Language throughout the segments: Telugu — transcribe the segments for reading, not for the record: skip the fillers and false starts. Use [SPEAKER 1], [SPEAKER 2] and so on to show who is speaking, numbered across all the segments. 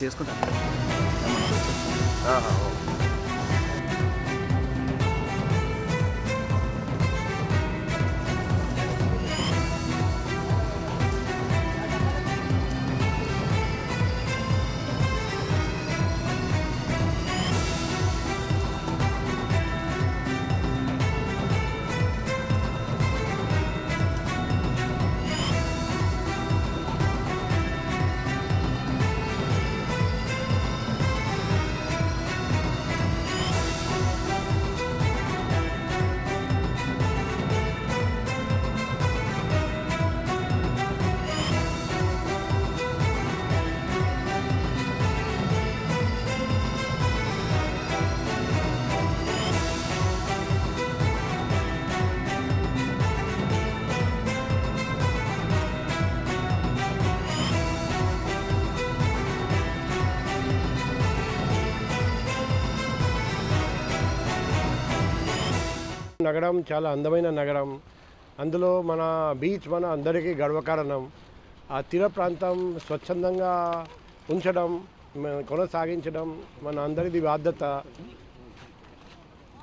[SPEAKER 1] చేసుకుంటాను.
[SPEAKER 2] ఆహా!
[SPEAKER 3] నగరం చాలా అందమైన నగరం. అందులో మన బీచ్ మన అందరికీ గర్వకారణం. ఆ తీర ప్రాంతం స్వచ్ఛందంగా ఉంచడం, కొనసాగించడం మన అందరిది బాధ్యత.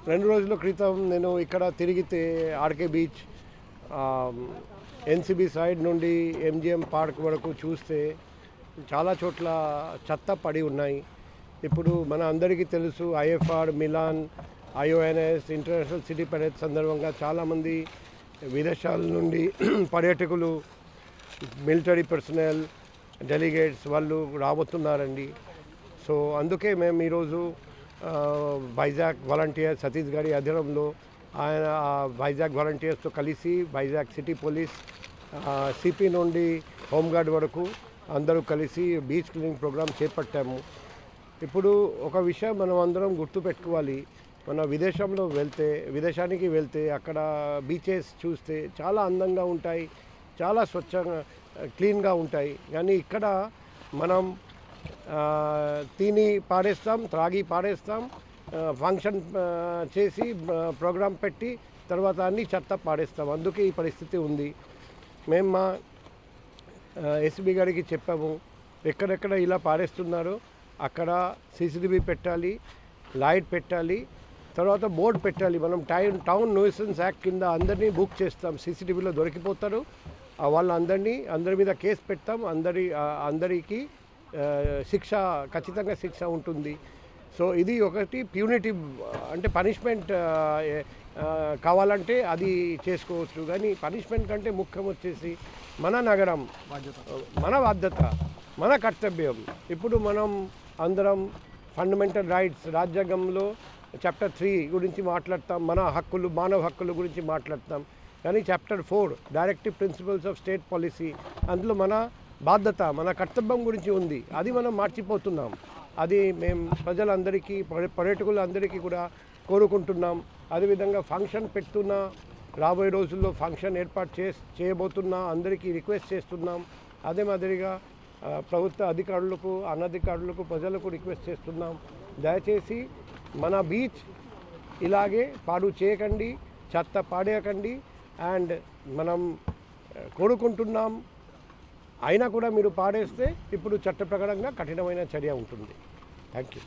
[SPEAKER 3] 2 రోజుల క్రితం నేను ఇక్కడ తిరిగితే ఆర్కే బీచ్, ఎన్సిబి సైడ్ నుండి ఎంజిఎం పార్క్ వరకు చూస్తే చాలా చోట్ల చెత్త పడి ఉన్నాయి. ఇప్పుడు మన అందరికీ తెలుసు, IFR, MILAN, IONS international city parade సందర్భంగా చాలామంది విదేశాల నుండి పర్యాటకులు, మిలిటరీ పర్సనల్, డెలిగేట్స్ వాళ్ళు రాబోతున్నారండి. సో అందుకే మేము ఈరోజు వైజాగ్ వాలంటీర్ సతీష్ గారి ఆధ్వర్యంలో ఆయన వైజాగ్ వాలంటీర్స్తో కలిసి వైజాగ్ సిటీ పోలీస్, సిపి నుండి హోంగార్డ్ వరకు అందరూ కలిసి బీచ్ క్లీనింగ్ ప్రోగ్రాం చేపట్టాము. ఇప్పుడు ఒక విషయం మనం అందరం గుర్తుపెట్టుకోవాలి. మన విదేశానికి వెళ్తే అక్కడ బీచెస్ చూస్తే చాలా అందంగా ఉంటాయి, చాలా స్వచ్ఛంగా క్లీన్గా ఉంటాయి. కానీ ఇక్కడ మనం తిని పాడేస్తాం, త్రాగి పాడేస్తాం, ఫంక్షన్ చేసి ప్రోగ్రాం పెట్టి తర్వాత అన్ని చెత్త పాడేస్తాం. అందుకే ఈ పరిస్థితి ఉంది. మేము మా ఎస్పీ గారికి చెప్పాము, ఎక్కడెక్కడ ఇలా పాడేస్తున్నారో అక్కడ సీసీటీవీ పెట్టాలి, లైట్ పెట్టాలి, తర్వాత బోర్డు పెట్టాలి. మనం టౌన్ న్యూసెన్స్ యాక్ట్ కింద అందరినీ బుక్ చేస్తాం, సీసీటీవీలో దొరికిపోతారు. అందరి మీద కేసు పెడతాం. అందరికీ ఖచ్చితంగా శిక్ష ఉంటుంది. సో ఇది ఒకటి ప్యూనిటివ్, అంటే పనిష్మెంట్ కావాలంటే అది చేసుకోవచ్చు. కానీ పనిష్మెంట్ కంటే ముఖ్యం వచ్చేసి మన నగరం, మన బాధ్యత, మన కర్తవ్యం. ఇప్పుడు మనం అందరం ఫండమెంటల్ రైట్స్, రాజ్యాంగంలో చాప్టర్ 3 గురించి మాట్లాడతాం, మన హక్కులు, మానవ హక్కుల గురించి మాట్లాడతాం. కానీ chapter 4 directive principles of state policy, అందులో మన బాధ్యత, మన కర్తవ్యం గురించి ఉంది. అది మనం మర్చిపోతున్నాం. అది మేము ప్రజలందరికీ, పర్యాటకులందరికీ కూడా కోరుకుంటున్నాం. అదేవిధంగా ఫంక్షన్ పెడుతున్నా, రాబోయే రోజుల్లో ఫంక్షన్ ఏర్పాటు చేయబోతున్నా అందరికీ రిక్వెస్ట్ చేస్తున్నాం. అదే మాదిరిగా ప్రభుత్వ అధికారులకు, అనధికారులకు, ప్రజలకు రిక్వెస్ట్ చేస్తున్నాం. దయచేసి మన బీచ్ ఇలాగే పాడు చేయకండి, చెత్త పాడేయకండి. అండ్ మనం కోరుకుంటున్నాం, అయినా కూడా మీరు పాడేస్తే ఇప్పుడు చట్ట ప్రకారంగా కఠినమైన చర్య ఉంటుంది. Thank you.